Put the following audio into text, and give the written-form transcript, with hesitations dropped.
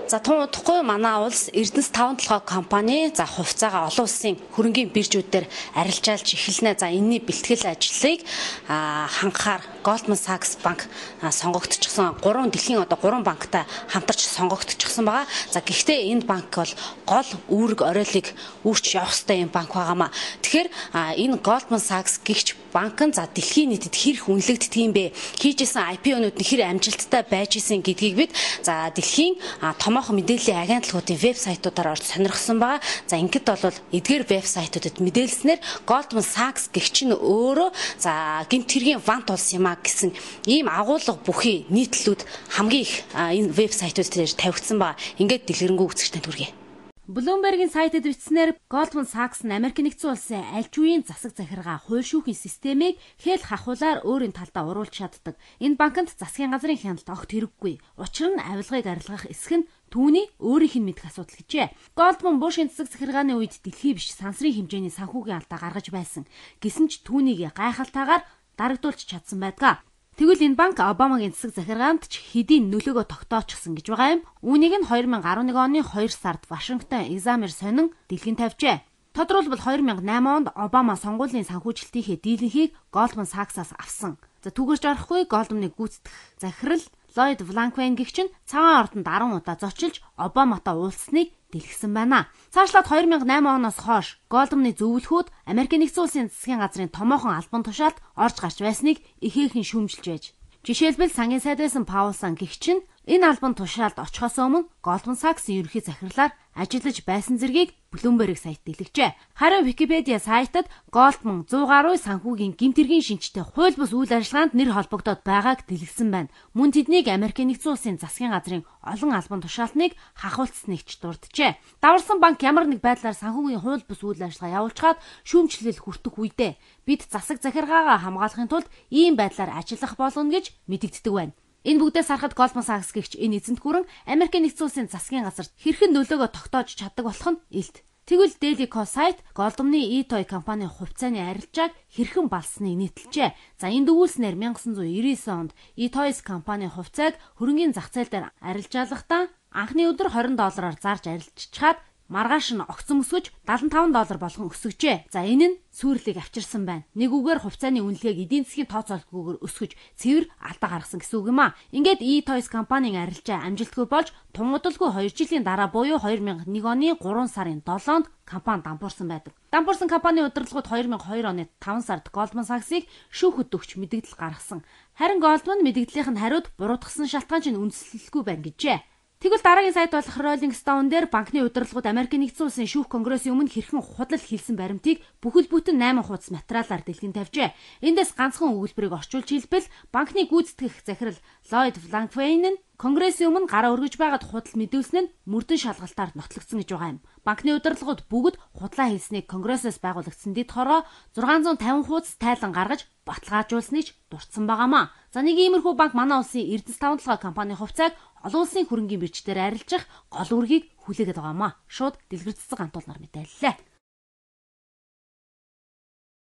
За тунуудахгүй манай улс Эрдэнэс 5 компани за хувьцаагаа олон улсын хөрөнгийн биржүүдээр арилжаалж эхэлнэ. За энэний бэлтгэл ажлыг хангахаар Goldman Sachs банк сонгогдчихсон. 3 дэлхийн 3 банктай хамтарч сонгогдчихсон байгаа. За гэхдээ энэ банк бол гол үүрэг оройлыг үүрч явах ёстой юм банк байгаамаа. Тэгэхээр энэ Goldman Sachs гихч банк нь за дэлхийн нийтэд хэрэг үнэлэгддэг юм бэ? Хийжсэн IPO-нууд нь хэр амжилттай байж исэн гэдгийг бид за дэлхийн томоохон мэдээллийн агентлагуудын вебсайтуудаар орж сонирхсан байгаа. За ингээд бол эдгээр вебсайтуудад мэдээлснээр Goldman Sachs гэгч нь өөрөө за гэмт хэргийн вант улс юм а гэсэн ийм агуулга бүхий нийтлэлүүд хамгийн их энэ вебсайтууд дээр тавигдсан байгаа. Ингээд дэлгэрэнгүй үзэгчтэй хүргэе. Bloomberg-ийн сайтад бичснээр Goldman Sachs нь Америк нэгдсэн улсын альжуугийн засаг захиргаа хууль шүүхийн системийг хэл хахуулаар өөрийн талдаа уруулж чаддаг. Энэ банкнд засгийн газрын хяналт огт хэрэггүй. Учир нь авилгыг арилгах эсэх нь түүний өөрийнх нь мэдэх асуудал гэжээ. Goldman Bush-ийн засаг захиргааны үед дэлхий биш сансрын хэмжээний санхүүгийн алдаа гаргаж байсан. Гэсэн ч түүнийг гайхалтайгаар дарагдуулж чадсан байдаг. Тэгвэл энэ банк Обамагийн засаг захиргаанд ч хэдийн нөлөөгөө тогтоочихсон гэж байгаа юм. Үүнийг нь 2011 оны 2 сард Вашингтон экзамээр сонин дэлгэн тавьжээ. Тодорхойлбол 2008 онд Обама сонгуулийн санхүүжилтийнхээ дийлэнхийг Goldman Sachs-аас авсан. За түүгээрч орохгүй Goldman-ыг гүйцэтгэх захирал Lloyd Blankfein гэгч нь цагаан ордонд 10 удаа зочилж Обаматай уулзсныг дэлгэсэн байна. Цаашлаад 2008 оноос хойш Goldman-ы зөвлөхүүд Америк нэгдсэн улсын засгийн газрын томоохон албан тушаалд орж гарч байсныг ихээхэн шүүмжилж байж. Жишээлбэл сангийн сайд байсан Paul Sun гэгч нь энэ албан тушаалд очихоос өмнө Goldman Sachs-ийн ерөнхий захирлаар ажиллаж байсан зэргийг Bloomberg сайт дэлгэжээ. Харин Wikipedia сайтад Goldman 100 гаруй санхүүгийн гэмт хэргийн шинжтэй хууль бус үйл ажиллагаанд нэр холбогдоод байгааг дэлгэсэн байна. Мөн тэднийг Америк нэгдсэн улсын засгийн газрын олон албан тушаалтныг хахуулцсныг ч дурджээ. Даварсан банк ямар нэг байдлаар санхүүгийн хууль бус үйл ажиллагаа явуулчихад шүүмжлэл хүртэх үедээ бид засаг захиргаагаа хамгаалахын тулд ийм байдлаар ажиллах болно гэж мэдэгддэг байна. Энэ бүгдээс харахад Goldman Sachs гэгч энэ эзэнт гүрэн Америк нэгдсэн улсын засгийн газарт хэрхэн нөлөөгөө тогтоож чаддаг болох нь илт. Тэгвэл Daily Kos сайт Goldman-ы eToy компанийн хувьцааны арилжааг хэрхэн балсныг нийтэлжээ. За энэ дэгүүлснээр 1999 онд eToys компанийн хувьцааг хөрөнгийн зах зээл дээр арилжаалахдаа анхны өдөр $20 зарж арилжчихад маргааш нь огцон өсгөж $75 болгон өсгөжээ. За энэ нь сүрлийг авчирсан байна. Нэг үгээр хувьцааны үнэлгээг эдийн засгийн тооцоололтгүйгээр өсгөж цэвэр алдаа гаргасан гэсэн үг юм а. Ингээд eToys компанийн арилжаа амжилтгүй болж тунгадалгүй 2 жилийн дараа буюу 2001 оны 3 сарын 7-нд компани дампуурсан байдаг. Дампуурсан компанийн удирдлагууд 2002 оны 5 сард Goldman Sachs-ыг шүүхэд өгч мэдэгдэл гаргасан. Харин Goldman мэдэгдлийнх нь хариуд буруутгасан шалтгаан чинь үндэслэлгүй байна гэжээ. Тэгвэл дараагийн сайт болох Rolling Stone дээр банкны удирдлагууд Америк нэгдсэн улсын шүүх конгрессийн өмнө хэрхэн худал хийлсэн баримтыг бүхэл бүтэн 8 хуудас материалаар дэлгэн тавьжээ. Эндээс ганцхан өгүүлбэрийг орчуулж хэлбэл банкны гүйцэтгэх захирал Lloyd Blankfein нь конгрессийн өмнө гараа өргөж байгаад худал мэдүүлсэн нь мөрдөн шалгалтаар нотлогдсон гэж байгаа юм. Банкны удирдлагууд бүгд худлаа хийснийг конгрессээс байгуулагдсан дэд хороо 650 хуудас тайлан гаргаж баталгаажуулсныг ч дурдсан байгаамаа. За нэг иймэрхүү банк манай улсын Эрдэнэс 5 компанийн хувьцааг олон улсын хөрөнгийн бирждээр арилжах гол үүргийг хүлээгээд байгаамаа. Шууд дэлгэр цэцэг гантуулнаар мэдээллээ.